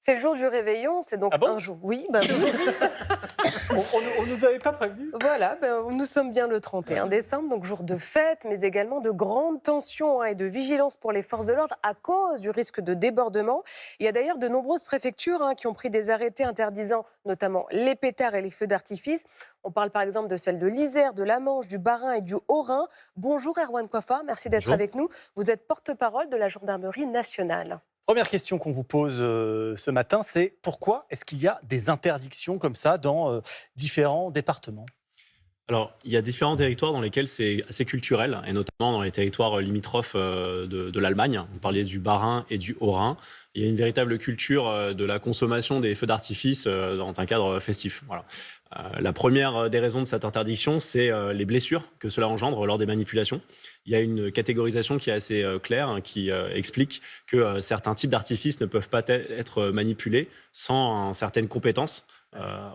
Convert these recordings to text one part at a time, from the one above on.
C'est le jour du réveillon, c'est donc Ah bon? un jour. Oui, bah oui. On nous avait pas prévenu. Voilà, nous sommes bien le 31 décembre, donc jour de fête, mais également de grande tension et de vigilance pour les forces de l'ordre à cause du risque de débordement. Il y a d'ailleurs de nombreuses préfectures qui ont pris des arrêtés interdisant notamment les pétards et les feux d'artifice. On parle par exemple de celles de l'Isère, de la Manche, du Bas-Rhin et du Haut-Rhin. Bonjour Erwan Coiffard, merci d'être Bonjour. avec nous. Vous êtes porte-parole de la gendarmerie nationale. Première question qu'on vous pose ce matin, c'est pourquoi est-ce qu'il y a des interdictions comme ça dans différents départements? Alors, il y a différents territoires dans lesquels c'est assez culturel, et notamment dans les territoires limitrophes de l'Allemagne. Vous parliez du Bas-Rhin et du Haut-Rhin. Il y a une véritable culture de la consommation des feux d'artifice dans un cadre festif. Voilà. La première des raisons de cette interdiction, c'est les blessures que cela engendre lors des manipulations. Il y a une catégorisation qui est assez claire, qui explique que certains types d'artifices ne peuvent pas être manipulés sans certaines compétences.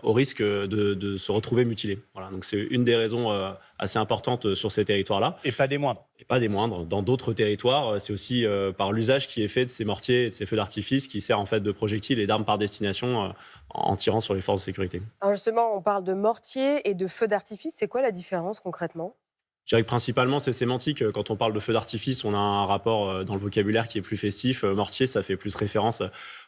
Au risque de se retrouver mutilés. Voilà, donc c'est une des raisons assez importantes sur ces territoires-là. Et pas des moindres. Et pas des moindres. Dans d'autres territoires, c'est aussi par l'usage qui est fait de ces mortiers et de ces feux d'artifice qui sert en fait de projectiles et d'armes par destination en tirant sur les forces de sécurité. Alors justement, on parle de mortier et de feux d'artifice. C'est quoi la différence concrètement ? Je dirais que principalement, c'est sémantique. Quand on parle de feu d'artifice, on a un rapport dans le vocabulaire qui est plus festif. Mortier, ça fait plus référence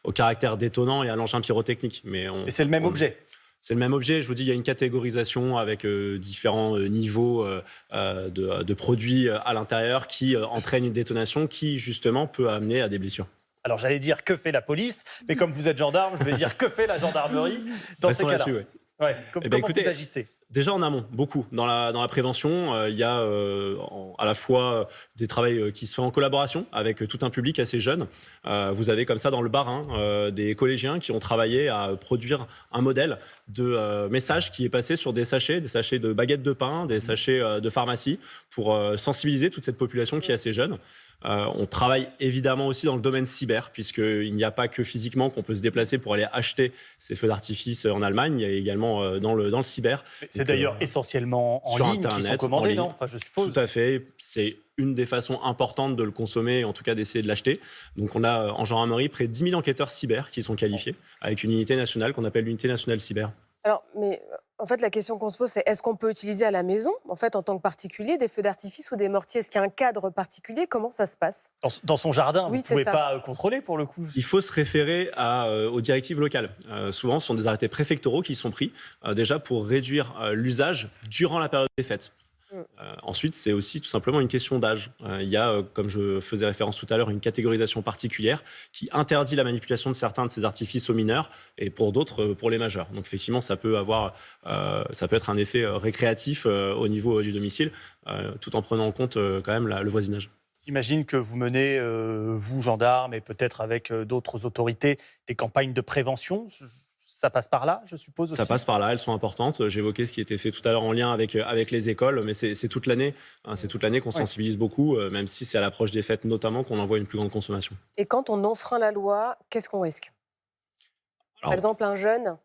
au caractère détonnant et à l'engin pyrotechnique. Et c'est le même objet. C'est le même objet. Je vous dis, il y a une catégorisation avec différents niveaux de produits à l'intérieur qui entraînent une détonation qui, justement, peut amener à des blessures. Alors j'allais dire que fait la police, mais comme vous êtes gendarme, je vais dire que fait la gendarmerie dans ces cas-là. Ouais. Ouais. Comment écoutez, vous agissez? Déjà en amont, beaucoup. Dans la prévention, il y a à la fois des travaux qui se font en collaboration avec tout un public assez jeune. Vous avez comme ça dans le Bas-Rhin des collégiens qui ont travaillé à produire un modèle de message qui est passé sur des sachets de baguettes de pain, des sachets de pharmacie, pour sensibiliser toute cette population qui est assez jeune. On travaille évidemment aussi dans le domaine cyber, puisqu'il n'y a pas que physiquement qu'on peut se déplacer pour aller acheter ces feux d'artifice en Allemagne, il y a également dans le cyber. C'est d'ailleurs essentiellement en sur ligne Internet, qu'ils sont commandés, en non? ligne. Enfin, je suppose. Tout à fait, c'est une des façons importantes de le consommer, en tout cas d'essayer de l'acheter. Donc on a en gendarmerie près de 10 000 enquêteurs cyber qui sont qualifiés, avec une unité nationale qu'on appelle l'unité nationale cyber. Alors, mais en fait, la question qu'on se pose, c'est est-ce qu'on peut utiliser à la maison, en fait, en tant que particulier, des feux d'artifice ou des mortiers? Est-ce qu'il y a un cadre particulier? Comment ça se passe? Dans son jardin, Oui, vous ne c'est pouvez ça. pas contrôler pour le coup. Il faut se référer aux directives locales. Souvent, ce sont des arrêtés préfectoraux qui sont pris déjà pour réduire l'usage durant la période des fêtes. Ensuite, c'est aussi tout simplement une question d'âge. Il y a, comme je faisais référence tout à l'heure, une catégorisation particulière qui interdit la manipulation de certains de ces artifices aux mineurs et pour d'autres, pour les majeurs. Donc effectivement, ça peut être un effet récréatif au niveau du domicile, tout en prenant en compte quand même le voisinage. J'imagine que vous menez, vous, gendarmes, et peut-être avec d'autres autorités, des campagnes de prévention. Ça passe par là, je suppose aussi. Ça passe par là, elles sont importantes. J'évoquais ce qui était fait tout à l'heure en lien avec les écoles, mais c'est toute l'année. C'est toute l'année qu'on sensibilise beaucoup, même si c'est à l'approche des fêtes notamment qu'on en voit une plus grande consommation. Et quand on enfreint la loi, qu'est-ce qu'on risque? Par exemple, un jeune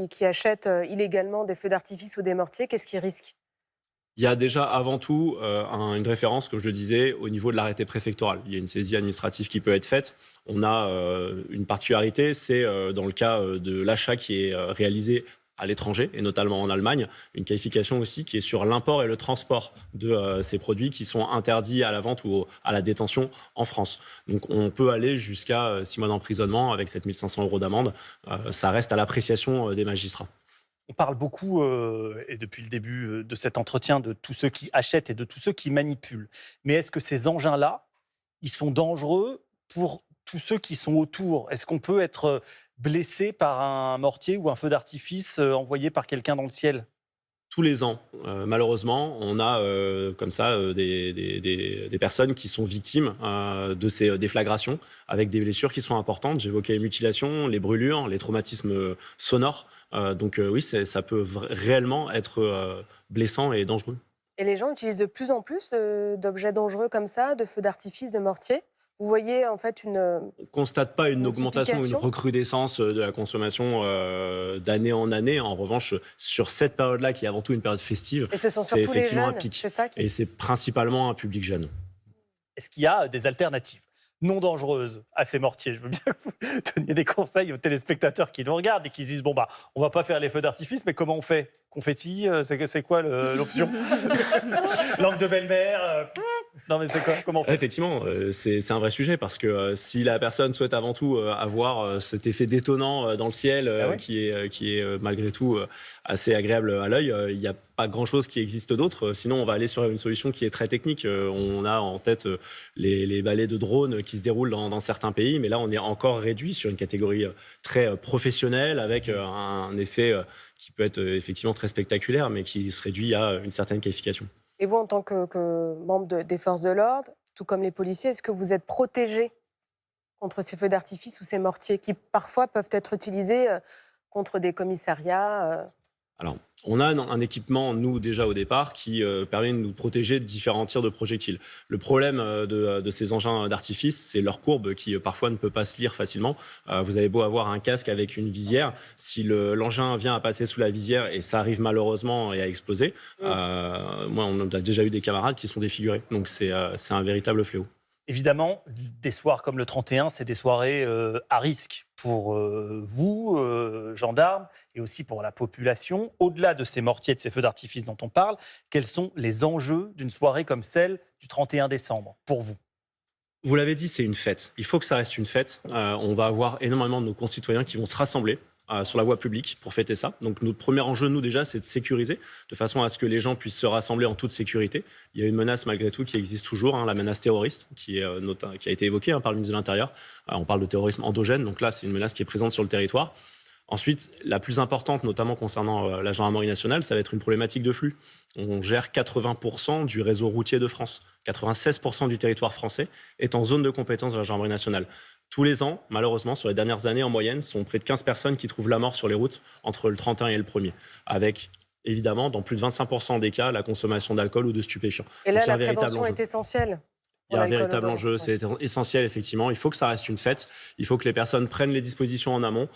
qui achète illégalement des feux d'artifice ou des mortiers, qu'est-ce qu'il risque? Il y a déjà avant tout une référence, comme je le disais, au niveau de l'arrêté préfectoral. Il y a une saisie administrative qui peut être faite. On a une particularité, c'est dans le cas de l'achat qui est réalisé à l'étranger, et notamment en Allemagne, une qualification aussi qui est sur l'import et le transport de ces produits qui sont interdits à la vente ou à la détention en France. Donc on peut aller jusqu'à 6 mois d'emprisonnement avec 7 500 € d'amende. Ça reste à l'appréciation des magistrats. On parle beaucoup, et depuis le début de cet entretien, de tous ceux qui achètent et de tous ceux qui manipulent. Mais est-ce que ces engins-là, ils sont dangereux pour tous ceux qui sont autour? Est-ce qu'on peut être blessé par un mortier ou un feu d'artifice envoyé par quelqu'un dans le ciel? Tous les ans, malheureusement, on a comme ça des personnes qui sont victimes de ces déflagrations avec des blessures qui sont importantes. J'évoquais les mutilations, les brûlures, les traumatismes sonores. Donc oui, ça peut réellement être blessant et dangereux. Et les gens utilisent de plus en plus d'objets dangereux comme ça, de feux d'artifice, de mortiers. Vous voyez en fait On ne constate pas une augmentation, une recrudescence de la consommation d'année en année. En revanche, sur cette période-là, qui est avant tout une période festive, et ce sont c'est surtout les effectivement un jeunes, pic. c'est ça qui... Et c'est principalement un public jeune. Est-ce qu'il y a des alternatives? non dangereuse à ces mortiers. Je veux bien que vous donniez des conseils aux téléspectateurs qui nous regardent et qui se disent bon, bah, on va pas faire les feux d'artifice, mais comment on fait? Confetti, c'est quoi l'option? Langue de belle-mère non, mais c'est quoi? Comment on fait? Effectivement, c'est un vrai sujet parce que si la personne souhaite avant tout avoir cet effet détonnant dans le ciel Ah ouais. qui est malgré tout assez agréable à l'œil, il n'y a pas grand-chose qui existe d'autre. Sinon, on va aller sur une solution qui est très technique. On a en tête les balais de drones qui se déroulent dans certains pays, mais là, on est encore réduit sur une catégorie très professionnelle avec un effet qui peut être effectivement très spectaculaire, mais qui se réduit à une certaine qualification. Et vous, en tant que membre des forces de l'ordre, tout comme les policiers, est-ce que vous êtes protégé contre ces feux d'artifice ou ces mortiers qui parfois peuvent être utilisés contre des commissariats Alors, on a un équipement, nous, déjà au départ, qui permet de nous protéger de différents tirs de projectiles. Le problème de ces engins d'artifice, c'est leur courbe qui, parfois, ne peut pas se lire facilement. Vous avez beau avoir un casque avec une visière, si l'engin vient à passer sous la visière, et ça arrive malheureusement et à exploser, moi, on a déjà eu des camarades qui sont défigurés. Donc, c'est un véritable fléau. Évidemment, des soirs comme le 31, c'est des soirées à risque pour vous, gendarmes, et aussi pour la population. Au-delà de ces mortiers, de ces feux d'artifice dont on parle, quels sont les enjeux d'une soirée comme celle du 31 décembre pour vous? Vous l'avez dit, c'est une fête. Il faut que ça reste une fête. On va avoir énormément de nos concitoyens qui vont se rassembler sur la voie publique pour fêter ça. Donc notre premier enjeu, nous déjà, c'est de sécuriser, de façon à ce que les gens puissent se rassembler en toute sécurité. Il y a une menace malgré tout qui existe toujours, la menace terroriste, qui a été évoquée par le ministre de l'Intérieur. On parle de terrorisme endogène, donc là c'est une menace qui est présente sur le territoire. Ensuite, la plus importante, notamment concernant la gendarmerie nationale, ça va être une problématique de flux. On gère 80% du réseau routier de France. 96% du territoire français est en zone de compétence de la gendarmerie nationale. Tous les ans, malheureusement, sur les dernières années, en moyenne, ce sont près de 15 personnes qui trouvent la mort sur les routes entre le 31 et le 1er, avec évidemment, dans plus de 25% des cas, la consommation d'alcool ou de stupéfiants. Et là, Donc, c'est la un véritable prévention enjeu. est essentielle. Il y a un pour l'alcool véritable au enjeu, c'est essentiel effectivement. Il faut que ça reste une fête. Il faut que les personnes prennent les dispositions en amont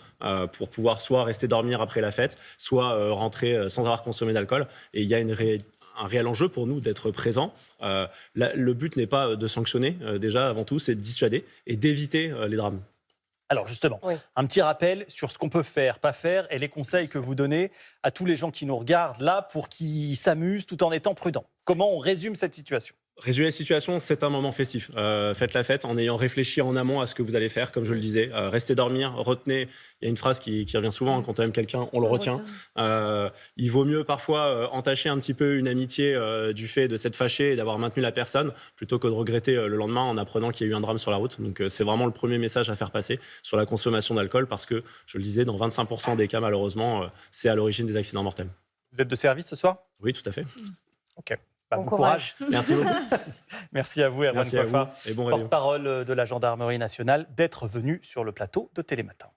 pour pouvoir soit rester dormir après la fête, soit rentrer sans avoir consommé d'alcool. Et il y a un réel enjeu pour nous d'être présents. Le but n'est pas de sanctionner, déjà avant tout, c'est de dissuader et d'éviter les drames. Alors justement, Oui. un petit rappel sur ce qu'on peut faire, pas faire, et les conseils que vous donnez à tous les gens qui nous regardent là pour qu'ils s'amusent tout en étant prudents. Comment on résume cette situation? Résumer la situation, c'est un moment festif. Faites la fête en ayant réfléchi en amont à ce que vous allez faire, comme je le disais. Restez dormir, retenez. Il y a une phrase qui revient souvent, quand on aime quelqu'un, on le retient. Il vaut mieux parfois entacher un petit peu une amitié du fait de s'être fâché et d'avoir maintenu la personne, plutôt que de regretter le lendemain en apprenant qu'il y a eu un drame sur la route. Donc c'est vraiment le premier message à faire passer sur la consommation d'alcool, parce que, je le disais, dans 25% des cas, malheureusement, c'est à l'origine des accidents mortels. Vous êtes de service ce soir? Oui, tout à fait. Ok. Bah, Bon bon courage. courage. Merci beaucoup. Merci à vous, Erwan Merci à Coiffa, vous et bon réveillon. porte-parole de la gendarmerie nationale, d'être venu sur le plateau de Télématin.